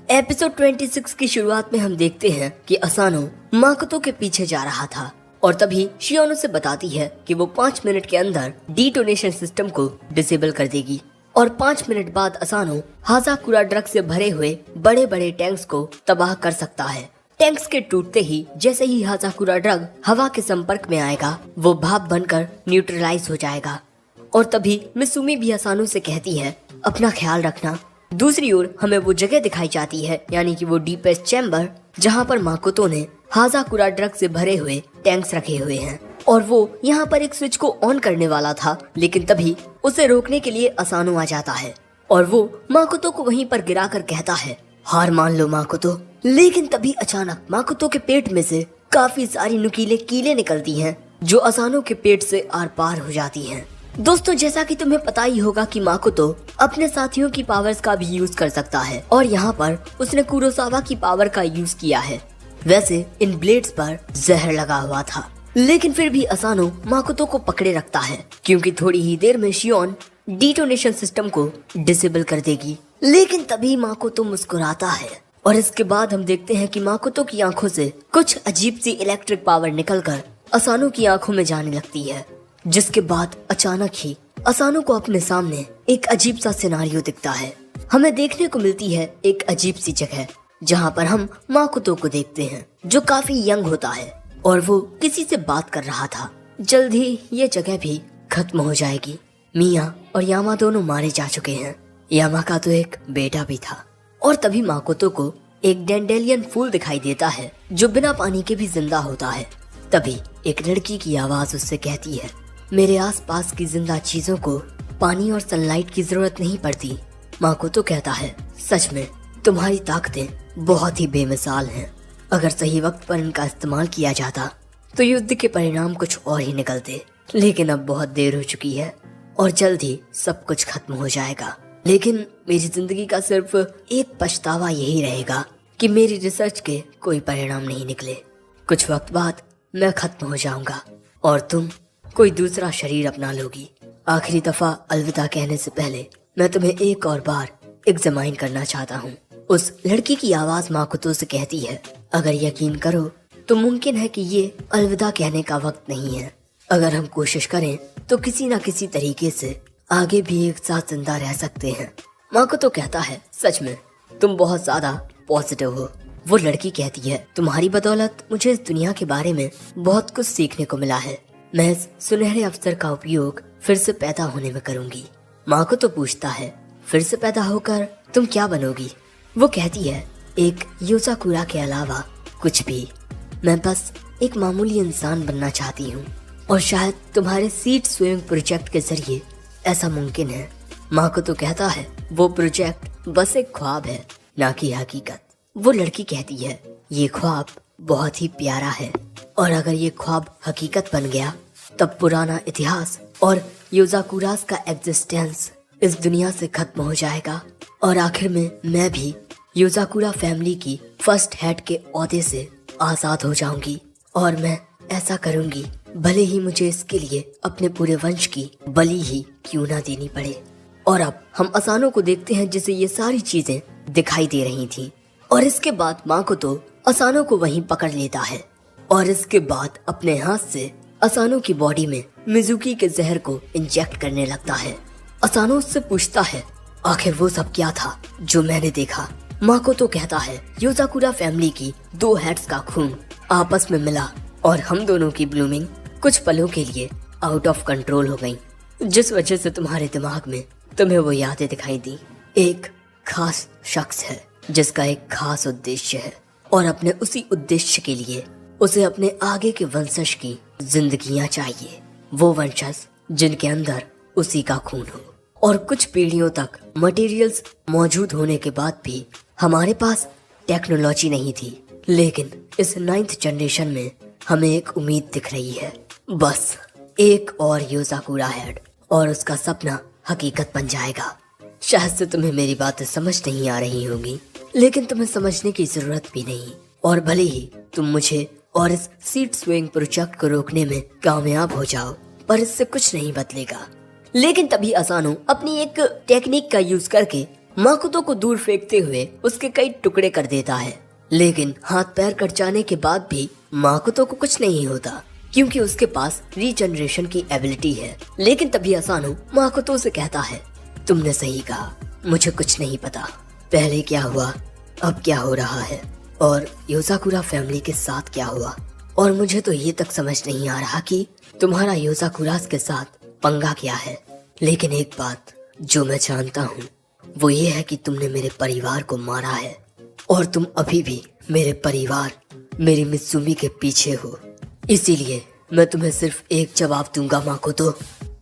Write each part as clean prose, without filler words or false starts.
Episode 26 की शुरुआत में हम देखते हैं कि असानो माकोतो के पीछे जा रहा था और तभी शियोन उसे बताती है कि वो 5 मिनट के अंदर डिटोनेशन सिस्टम को डिसेबल कर देगी और 5 मिनट बाद असानो हाजाकुरा ड्रग से भरे हुए बड़े बड़े टैंक्स को तबाह कर सकता है। टैंक्स के टूटते ही जैसे ही हाजाकुरा ड्रग हवा के संपर्क में आएगा वो भाप बनकर न्यूट्रलाइज हो जाएगा और तभी मिसुमी भी असानो से कहती है अपना ख्याल रखना। दूसरी ओर हमें वो जगह दिखाई जाती है यानी कि वो डीपेस्ट चैम्बर जहाँ पर माकोतो ने हाजाकुरा ड्रग से भरे हुए टैंक्स रखे हुए हैं और वो यहाँ पर एक स्विच को ऑन करने वाला था, लेकिन तभी उसे रोकने के लिए असानो आ जाता है और वो माकोतो को वहीं पर गिराकर कहता है हार मान लो माकोतो। लेकिन तभी अचानक माकोतो के पेट में से काफी सारी नुकीले कीलें निकलती हैं जो असानो के पेट से आर पार हो जाती हैं। दोस्तों, जैसा कि तुम्हें पता ही होगा कि माकोतो अपने साथियों की पावर्स का भी यूज कर सकता है और यहाँ पर उसने कुरोसावा की पावर का यूज किया है। वैसे इन ब्लेड्स पर जहर लगा हुआ था, लेकिन फिर भी असानो माकोतो को पकड़े रखता है क्योंकि थोड़ी ही देर में शियोन डिटोनेशन सिस्टम को डिसेबल कर देगी। लेकिन तभी माकोतो मुस्कुराता है और इसके बाद हम देखते हैं कि माकोतो की आंखों से कुछ अजीब सी इलेक्ट्रिक पावर निकलकर असानो की आंखों में जाने लगती है, जिसके बाद अचानक ही असानो को अपने सामने एक अजीब सा सिनारियो दिखता है। हमें देखने को मिलती है एक अजीब सी जगह जहाँ पर हम माकोतो को देखते हैं जो काफी यंग होता है और वो किसी से बात कर रहा था। जल्द ही ये जगह भी खत्म हो जाएगी। मिया और यामा दोनों मारे जा चुके हैं। यामा का तो एक बेटा भी था। और तभी माकोतो को एक डेंडेलियन फूल दिखाई देता है जो बिना पानी के भी जिंदा होता है। तभी एक लड़की की आवाज उससे कहती है मेरे आसपास की जिंदा चीजों को पानी और सनलाइट की जरूरत नहीं पड़ती। माकोतो कहता है सच में तुम्हारी ताकतें बहुत ही बेमिसाल हैं। अगर सही वक्त पर इनका इस्तेमाल किया जाता तो युद्ध के परिणाम कुछ और ही निकलते, लेकिन अब बहुत देर हो चुकी है और जल्द ही सब कुछ खत्म हो जाएगा। लेकिन मेरी जिंदगी का सिर्फ एक पछतावा यही रहेगा कि मेरी रिसर्च के कोई परिणाम नहीं निकले। कुछ वक्त बाद मैं खत्म हो जाऊंगा और तुम कोई दूसरा शरीर अपना लोगी। आखिरी दफा अलविदा कहने से पहले मैं तुम्हें एक और बार एग्जामाइन करना चाहता हूँ। उस लड़की की आवाज माकोतो से कहती है अगर यकीन करो तो मुमकिन है कि ये अलविदा कहने का वक्त नहीं है। अगर हम कोशिश करें तो किसी न किसी तरीके से आगे भी एक साथ जिंदा रह सकते हैं। माकोतो कहता है सच में तुम बहुत ज्यादा पॉजिटिव हो। वो लड़की कहती है तुम्हारी बदौलत मुझे इस दुनिया के बारे में बहुत कुछ सीखने को मिला है। मैं इस सुनहरे अवसर का उपयोग फिर से पैदा होने में करूंगी। माकोतो पूछता है फिर से पैदा होकर तुम क्या बनोगी? वो कहती है एक योजाकुरा के अलावा कुछ भी। मैं बस एक मामूली इंसान बनना चाहती हूँ और शायद तुम्हारे सीड स्विमिंग प्रोजेक्ट के जरिए ऐसा मुमकिन है। माकोतो कहता है वो प्रोजेक्ट बस एक ख्वाब है ना कि हकीकत। वो लड़की कहती है ये ख्वाब बहुत ही प्यारा है और अगर ये ख्वाब हकीकत बन गया तब पुराना इतिहास और योजाकुरास का एग्जिस्टेंस इस दुनिया से खत्म हो जाएगा और आखिर में मैं भी योजाकुरा फैमिली की फर्स्ट हेड के ओहदे से आजाद हो जाऊंगी और मैं ऐसा करूंगी भले ही मुझे इसके लिए अपने पूरे वंश की बलि ही क्यों ना देनी पड़े। और अब हम असानो को देखते हैं जिसे ये सारी चीजें दिखाई दे रही थी और इसके बाद माकोतो असानो को वहीं पकड़ लेता है और इसके बाद अपने हाथ से असानो की बॉडी में मिजुकी के जहर को इंजेक्ट करने लगता है। असानो उससे पूछता है आखिर वो सब क्या था जो मैंने देखा? माकोतो कहता है योजाकुरा फैमिली की 2 हेड्स का खून आपस में मिला और हम दोनों की ब्लूमिंग कुछ पलों के लिए आउट ऑफ कंट्रोल हो गई, जिस वजह से तुम्हारे दिमाग में तुम्हें वो यादें दिखाई दी। एक खास शख्स है जिसका एक खास उद्देश्य है और अपने उसी उद्देश्य के लिए उसे अपने आगे के वंशज की जिंदगियां चाहिए। वो वंशज जिनके अंदर उसी का खून हो। और कुछ पीढ़ियों तक मटेरियल्स मौजूद होने के बाद भी हमारे पास टेक्नोलॉजी नहीं थी, लेकिन इस 9th जनरेशन में हमें एक उम्मीद दिख रही है। बस एक और योजाकुरा हेड और उसका सपना हकीकत बन जाएगा। शायद से तुम्हें मेरी बातें समझ नहीं आ रही होंगी, लेकिन तुम्हें समझने की जरूरत भी नहीं। और भले ही तुम मुझे और इस सीड स्विंग प्रोजेक्ट को रोकने में कामयाब हो जाओ, पर इससे कुछ नहीं बदलेगा। लेकिन तभी असानो अपनी एक टेक्निक का यूज करके माकोतो को दूर फेंकते हुए उसके कई टुकड़े कर देता है, लेकिन हाथ पैर कट जाने के बाद भी माकोतो को कुछ नहीं होता क्योंकि उसके पास रीजनरेशन की एबिलिटी है। लेकिन तभी असानो माकोतो से कहता है, तुमने सही कहा, मुझे कुछ नहीं पता पहले क्या हुआ, अब क्या हो रहा है और योजाकुरा फैमिली के साथ क्या हुआ, और मुझे तो ये तक समझ नहीं आ रहा कि तुम्हारा योजाकुरास के साथ पंगा क्या है। लेकिन एक बात जो मैं जानता हूँ वो ये है कि तुमने मेरे परिवार को मारा है और तुम अभी भी मेरे परिवार, मेरी मित्सुमी के पीछे हो। इसीलिए मैं तुम्हें सिर्फ एक जवाब दूंगा माकोतो,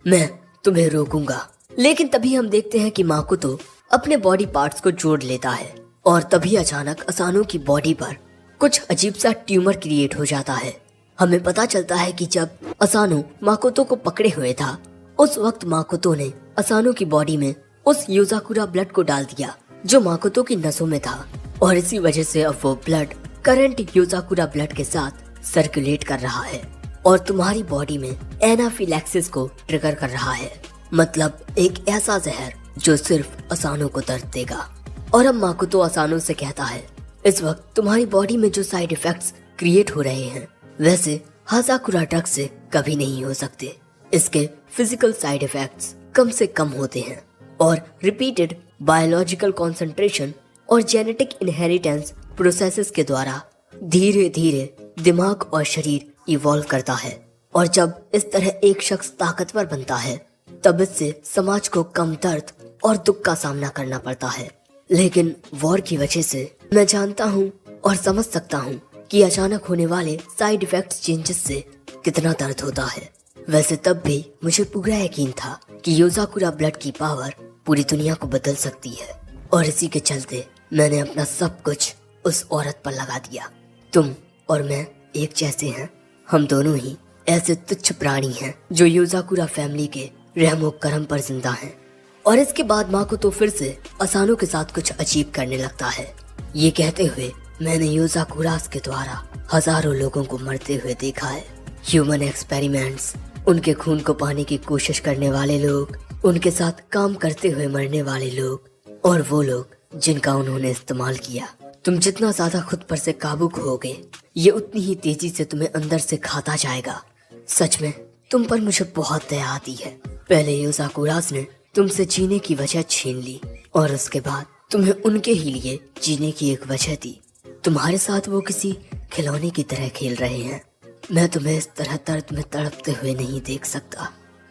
मैं तुम्हें रोकूंगा। लेकिन तभी हम देखते हैं कि माकोतो अपने बॉडी पार्ट्स को जोड़ लेता है और तभी अचानक असानो की बॉडी पर कुछ अजीब सा ट्यूमर क्रिएट हो जाता है। हमें पता चलता है कि जब असानो माकोतो को पकड़े हुए था उस वक्त माकोतो ने असानो की बॉडी में उस योजाकुरा ब्लड को डाल दिया जो माकोतो की नसों में था, और इसी वजह से अब वो ब्लड करंट योजाकुरा ब्लड के साथ सर्कुलेट कर रहा है और तुम्हारी बॉडी में एनाफिलैक्सिस को ट्रिगर कर रहा है, मतलब एक ऐसा जहर जो सिर्फ असानो को दर्द देगा। और अब माकोतो असानो से कहता है, इस वक्त तुम्हारी बॉडी में जो साइड इफेक्ट्स क्रिएट हो रहे हैं वैसे हाजाकुरा ड्रग से कभी नहीं हो सकते। इसके फिजिकल साइड इफेक्ट्स कम से कम होते हैं और रिपीटेड बायोलॉजिकल कंसंट्रेशन और जेनेटिक इनहेरिटेंस प्रोसेसेस के द्वारा धीरे धीरे दिमाग और शरीर इवॉल्व करता है, और जब इस तरह एक शख्स ताकतवर बनता है तब इससे समाज को कम दर्द और दुख का सामना करना पड़ता है। लेकिन वॉर की वजह से मैं जानता हूँ और समझ सकता हूँ कि अचानक होने वाले साइड इफेक्ट्स चेंजेस से कितना दर्द होता है। वैसे तब भी मुझे पूरा यकीन था कि योजाकुरा ब्लड की पावर पूरी दुनिया को बदल सकती है, और इसी के चलते मैंने अपना सब कुछ उस औरत पर लगा दिया। तुम और मैं एक जैसे हैं, हम दोनों ही ऐसे तुच्छ प्राणी हैं जो योजाकुरा फैमिली के रहमो करम पर जिंदा हैं। और इसके बाद माकोतो फिर से असानो के साथ कुछ अजीब करने लगता है, ये कहते हुए, मैंने योजाकुरास के द्वारा हजारों लोगों को मरते हुए देखा है। ह्यूमन एक्सपेरिमेंट्स, उनके खून को पाने की कोशिश करने वाले लोग, उनके साथ काम करते हुए मरने वाले लोग, और वो लोग जिनका उन्होंने इस्तेमाल किया। तुम जितना ज्यादा खुद पर से काबू खोगे ये उतनी ही तेजी से तुम्हें अंदर से खाता जाएगा। सच में तुम पर मुझे बहुत दया आती है। पहले योजाकुरास ने तुमसे जीने की वजह छीन ली और उसके बाद तुम्हें उनके ही लिए जीने की एक वजह दी। तुम्हारे साथ वो किसी खिलौने की तरह खेल रहे हैं। मैं तुम्हें इस तरह दर्द में तड़पते हुए नहीं देख सकता।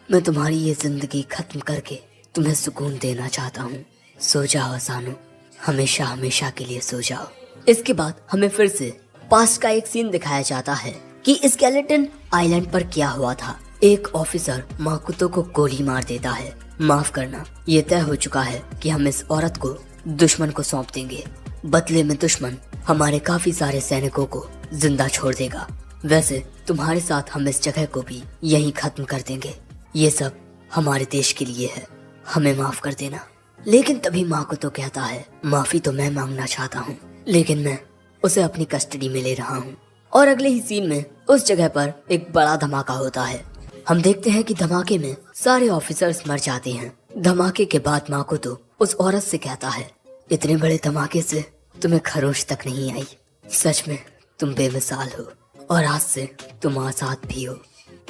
मैं तुम्हारी ये जिंदगी खत्म करके तुम्हें सुकून देना चाहता हूँ। सो जाओ असानो, हमेशा हमेशा के लिए सो जाओ। इसके बाद हमें फिर से पास्ट का एक सीन दिखाया जाता है कि स्केलेटन आइलैंड पर क्या हुआ था। एक ऑफिसर माकोतो को गोली मार देता है। माफ करना, ये तय हो चुका है कि हम इस औरत को दुश्मन को सौंप देंगे। बदले में दुश्मन हमारे काफी सारे सैनिकों को जिंदा छोड़ देगा। वैसे तुम्हारे साथ हम इस जगह को भी यहीं खत्म कर देंगे। ये सब हमारे देश के लिए है, हमें माफ कर देना। लेकिन तभी माकोतो कहता है, माफी तो मैं मांगना चाहता हूँ, लेकिन मैं उसे अपनी कस्टडी में ले रहा हूँ। और अगले ही सीन में उस जगह पर एक बड़ा धमाका होता है। हम देखते हैं कि धमाके में सारे ऑफिसर्स मर जाते हैं। धमाके के बाद माकोतो उस औरत से कहता है, इतने बड़े धमाके से तुम्हें खरोश तक नहीं आई। सच में तुम बेमिसाल हो और आज से तुम आजाद भी हो।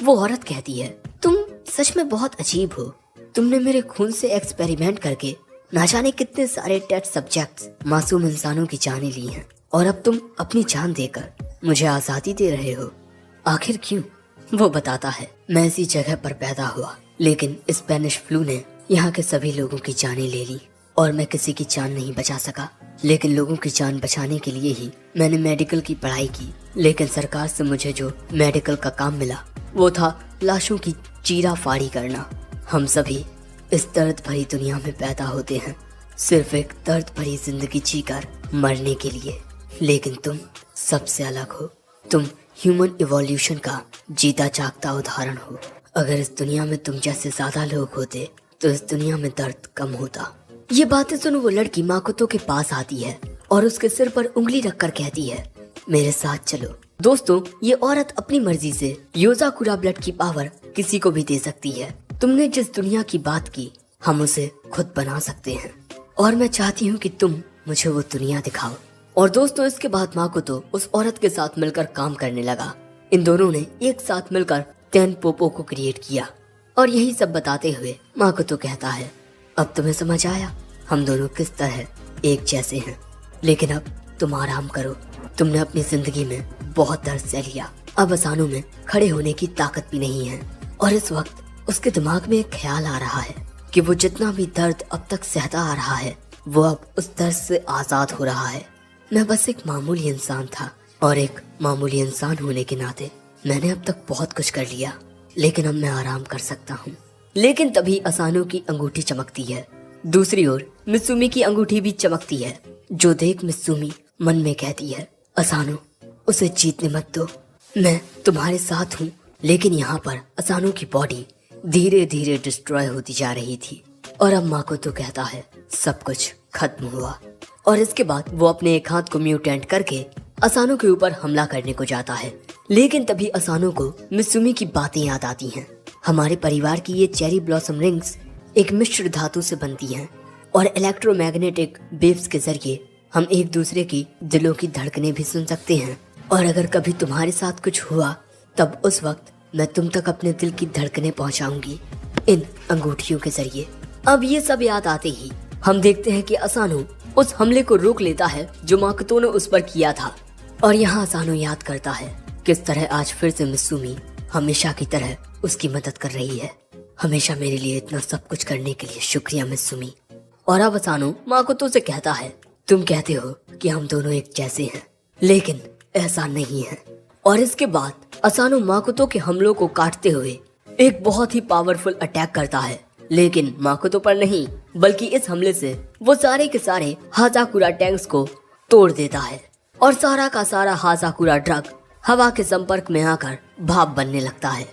वो औरत कहती है, तुम सच में बहुत अजीब हो। तुमने मेरे खून से एक्सपेरिमेंट करके ना जाने कितने सारे टेस्ट सब्जेक्ट्स, मासूम इंसानों की जानें ली हैं, और अब तुम अपनी जान देकर मुझे आजादी दे रहे हो। आखिर क्यों? वो बताता है, मैं इसी जगह पर पैदा हुआ, लेकिन स्पेनिश फ्लू ने यहाँ के सभी लोगों की जानें ले ली और मैं किसी की जान नहीं बचा सका। लेकिन लोगों की जान बचाने के लिए ही मैंने मेडिकल की पढ़ाई की। लेकिन सरकार से मुझे जो मेडिकल का काम मिला वो था लाशों की चीरा फाड़ी करना। हम सभी इस दर्द भरी दुनिया में पैदा होते हैं, सिर्फ एक दर्द भरी जिंदगी जीकर मरने के लिए। लेकिन तुम सबसे अलग हो। तुम ह्यूमन इवोल्यूशन का जीता जागता उदाहरण हो। अगर इस दुनिया में तुम जैसे ज्यादा लोग होते तो इस दुनिया में दर्द कम होता। ये बातें सुन वो लड़की माकोतो के पास आती है और उसके सिर पर उंगली रखकर कहती है, मेरे साथ चलो। दोस्तों, ये औरत अपनी मर्जी से योजाकुरा ब्लड की पावर किसी को भी दे सकती है। तुमने जिस दुनिया की बात की हम उसे खुद बना सकते हैं। और मैं चाहती हूँ कि तुम मुझे वो दुनिया दिखाओ। और दोस्तों, इसके बाद माकोतो उस औरत के साथ मिलकर काम करने लगा। इन दोनों ने एक साथ मिलकर टेनपोपो को क्रिएट किया। और यही सब बताते हुए माकोतो कहता है, अब तुम्हें समझ आया हम दोनों किस तरह एक जैसे हैं। लेकिन अब तुम आराम करो, तुमने अपनी जिंदगी में बहुत दर्द सह लिया। अब असानो में खड़े होने की ताकत भी नहीं है। और इस वक्त उसके दिमाग में एक ख्याल आ रहा है कि वो जितना भी दर्द अब तक सहता आ रहा है वो अब उस दर्द से आजाद हो रहा है। मैं बस एक मामूली इंसान था और एक मामूली इंसान होने के नाते मैंने अब तक बहुत कुछ कर लिया, लेकिन अब मैं आराम कर सकता हूँ। लेकिन तभी असानो की अंगूठी चमकती है। दूसरी ओर मित्सुमी की अंगूठी भी चमकती है, जो देख मित्सुमी मन में कहती है, असानो उसे जीतने मत दो, मैं तुम्हारे साथ हूँ। लेकिन यहाँ पर असानो की बॉडी धीरे धीरे डिस्ट्रॉय होती जा रही थी। और अब माकोतो कहता है, सब कुछ खत्म हुआ। और इसके बाद वो अपने एक हाथ को म्यूटेंट करके असानो के ऊपर हमला करने को जाता है। लेकिन तभी असानो को मित्सुमी की बातें याद आती हैं। हमारे परिवार की ये चेरी ब्लॉसम रिंग्स एक मिश्र धातु से बनती हैं और इलेक्ट्रोमैग्नेटिक वेव्स के जरिए हम एक दूसरे की दिलों की धड़कनें भी सुन सकते हैं। और अगर कभी तुम्हारे साथ कुछ हुआ तब उस वक्त मैं तुम तक अपने दिल की धड़कनें पहुंचाऊंगी इन अंगूठियों के जरिए। अब ये सब याद आते ही हम देखते हैं कि असानो उस हमले को रोक लेता है जो माकोतो ने उस पर किया था। और यहाँ असानो याद करता है किस तरह आज फिर से मित्सुमी हमेशा की तरह उसकी मदद कर रही है। हमेशा मेरे लिए इतना सब कुछ करने के लिए शुक्रिया मित्सुमी। और अब असानो माकोतो से कहता है, तुम कहते हो कि हम दोनों एक जैसे हैं, लेकिन ऐसा नहीं है। और इसके बाद असानो माकोतो के हमलों को काटते हुए एक बहुत ही पावरफुल अटैक करता है। लेकिन माकोतो पर नहीं, बल्कि इस हमले से वो सारे के सारे हाजाकुरा टैंक्स को तोड़ देता है और सारा का सारा हाजाकुरा ड्रग हवा के संपर्क में आकर भाप बनने लगता है।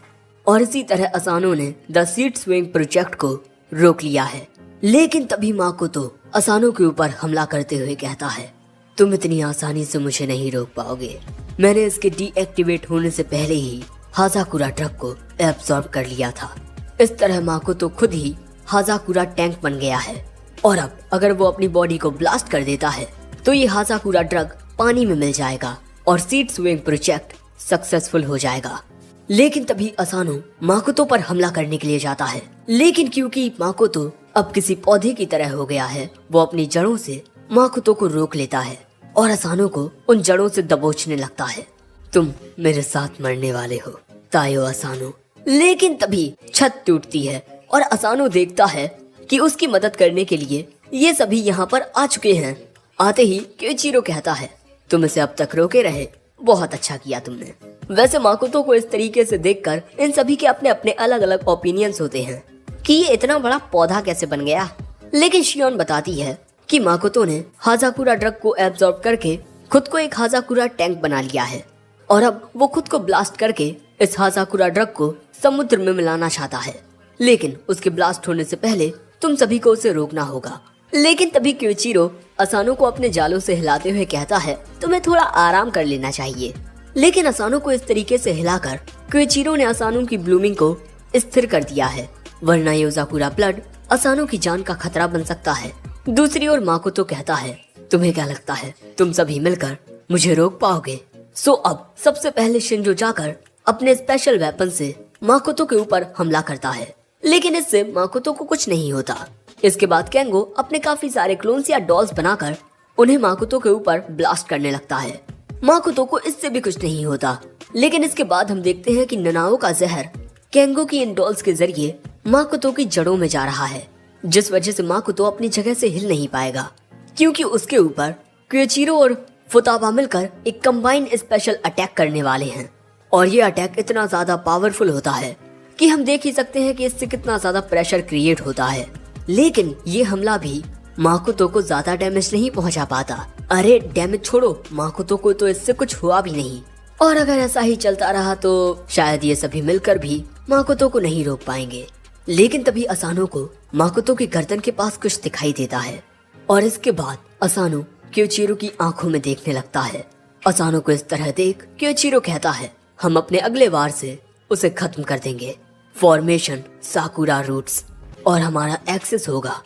और इसी तरह असानो ने द सीड स्विंग प्रोजेक्ट को रोक लिया है। लेकिन तभी माकोतो असानो के ऊपर हमला करते हुए कहता है, तुम इतनी आसानी से मुझे नहीं रोक पाओगे। मैंने इसके डीएक्टिवेट होने से पहले ही हाजाकुरा ड्रग को एब्सॉर्ब कर लिया था। इस तरह माकोतो खुद ही हाजाकुरा टैंक बन गया है। और अब अगर वो अपनी बॉडी को ब्लास्ट कर देता है तो ये हाजाकुरा ड्रग पानी में मिल जाएगा और सीड स्विंग प्रोजेक्ट सक्सेसफुल हो जाएगा। लेकिन तभी असानो माकोतो पर हमला करने के लिए जाता है। लेकिन क्योंकि माकोतो अब किसी पौधे की तरह हो गया है, वो अपनी जड़ों से माकोतो को रोक लेता है और असानो को उन जड़ों से दबोचने लगता है। तुम मेरे साथ मरने वाले हो तायो असानो। लेकिन तभी छत टूटती है और असानो देखता है कि उसकी मदद करने के लिए ये सभी यहाँ पर आ चुके हैं। आते ही क्योइचिरो कहता है, तुम इसे अब तक रोके रहे, बहुत अच्छा किया तुमने। वैसे माकोतो को इस तरीके से देखकर इन सभी के अपने अपने अलग अलग ओपिनियंस होते हैं कि ये इतना बड़ा पौधा कैसे बन गया। लेकिन शियोन बताती है कि माकोतो ने हाजाकुरा ड्रग को एब्सॉर्ब करके खुद को एक हाजाकुरा टैंक बना लिया है और अब वो खुद को ब्लास्ट करके इस हाजाकुरा ड्रग को समुद्र में मिलाना चाहता है। लेकिन उसके ब्लास्ट होने से पहले तुम सभी को उसे रोकना होगा। लेकिन तभी क्योइचिरो असानो को अपने जालों से हिलाते हुए कहता है, तुम्हें थोड़ा आराम कर लेना चाहिए। लेकिन असानो को इस तरीके से हिलाकर क्योइचिरो ने असानो की ब्लूमिंग को स्थिर कर दिया है, वरना योजाकुरा ब्लड असानो की जान का खतरा बन सकता है। दूसरी ओर माकोतो कहता है, तुम्हें क्या लगता है तुम सभी मिलकर मुझे रोक पाओगे? सो अब सबसे पहले शिंजो जाकर अपने स्पेशल वेपन से माकोतो के ऊपर हमला करता है। लेकिन इससे माकोतो को कुछ नहीं होता। इसके बाद केंगो अपने काफी सारे क्लोन्स या डॉल्स बनाकर उन्हें माकोतो के ऊपर ब्लास्ट करने लगता है। माकोतो को इससे भी कुछ नहीं होता। लेकिन इसके बाद हम देखते हैं कि ननाओ का जहर केंगो की इन डॉल्स के जरिए माकोतो की जड़ों में जा रहा है, जिस वजह से माकोतो अपनी जगह से हिल नहीं पाएगा, क्योंकि उसके ऊपर क्योइचिरो और फुताबा मिलकर एक कंबाइंड स्पेशल अटैक करने वाले हैं। और ये अटैक इतना ज्यादा पावरफुल होता है कि हम देख ही सकते हैं कि इससे कितना ज्यादा प्रेशर क्रिएट होता है। लेकिन ये हमला भी माकोतो को ज्यादा डैमेज नहीं पहुंचा पाता। अरे डैमेज छोड़ो, माकोतो को तो इससे कुछ हुआ भी नहीं। और अगर ऐसा ही चलता रहा तो शायद ये सभी मिलकर भी माकोतो को नहीं रोक पाएंगे। लेकिन तभी असानो को माकोतो की गर्दन के पास कुछ दिखाई देता है और इसके बाद असानो क्योइचिरो की आंखों में देखने लगता है। असानो को इस तरह देख क्योइचिरो कहता है, हम अपने अगले वार से उसे खत्म कर देंगे, फॉर्मेशन साकुरा रूट्स, और हमारा एक्सेस होगा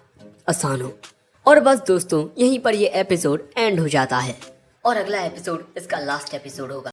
असानो। और बस दोस्तों यहीं पर ये एपिसोड एंड हो जाता है और अगला एपिसोड इसका लास्ट एपिसोड होगा।